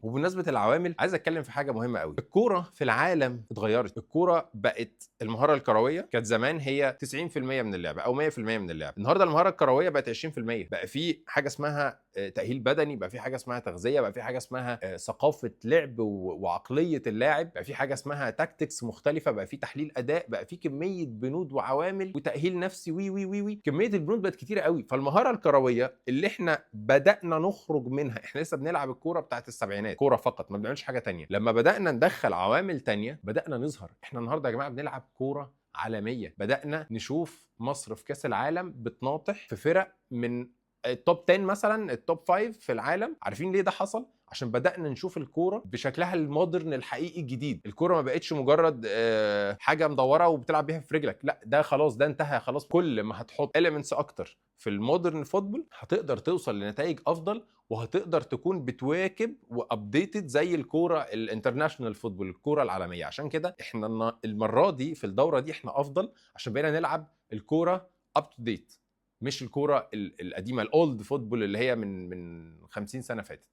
وبمناسبة العوامل عايز اتكلم في حاجة مهمة قوي. الكورة في العالم اتغيرت. الكورة بقت المهارة الكروية كانت زمان هي 90% من اللعبة او 100% من اللعبة. النهارده المهارة الكروية بقت 20%. بقى في حاجة اسمها تأهيل بدني، بقى في حاجة اسمها تغذية، بقى في حاجة اسمها ثقافة لعب وعقلية اللاعب، بقى في حاجة اسمها تاكتكس مختلفة، بقى في تحليل اداء، بقى في كمية بنود وعوامل وتأهيل نفسي وي وي وي وي كمية البنود بقت كتيرة قوي. فالمهارة الكروية اللي احنا بدأنا نخرج منها، احنا لسه بنلعب الكورة بتاعت السبعينات كورة فقط، ما بنعملش حاجة تانية. لما بدأنا ندخل عوامل تانية بدأنا نظهر. احنا النهارده يا جماعة بنلعب كورة عالمية. بدأنا نشوف مصر في كأس العالم بتناطح في فرق من التوب 10 مثلا، التوب 5 في العالم. عارفين ليه ده حصل؟ عشان بدأنا نشوف الكورة بشكلها المودرن الحقيقي الجديد. الكورة ما بقتش مجرد حاجة مدورة وبتلعب بيها في رجلك، لا ده خلاص، ده انتهى خلاص. كل ما هتحط elements اكتر في المودرن فوتبول هتقدر توصل لنتائج افضل، وهتقدر تكون بتواكب وابديتد زي الكوره الانترناشونال فوتبول، الكوره العالميه. عشان كده احنا المره دي في الدوره دي احنا افضل، عشان بقينا نلعب الكوره اب تو ديت، مش الكوره القديمه الاولد فوتبول اللي هي من 50 سنه فاتت.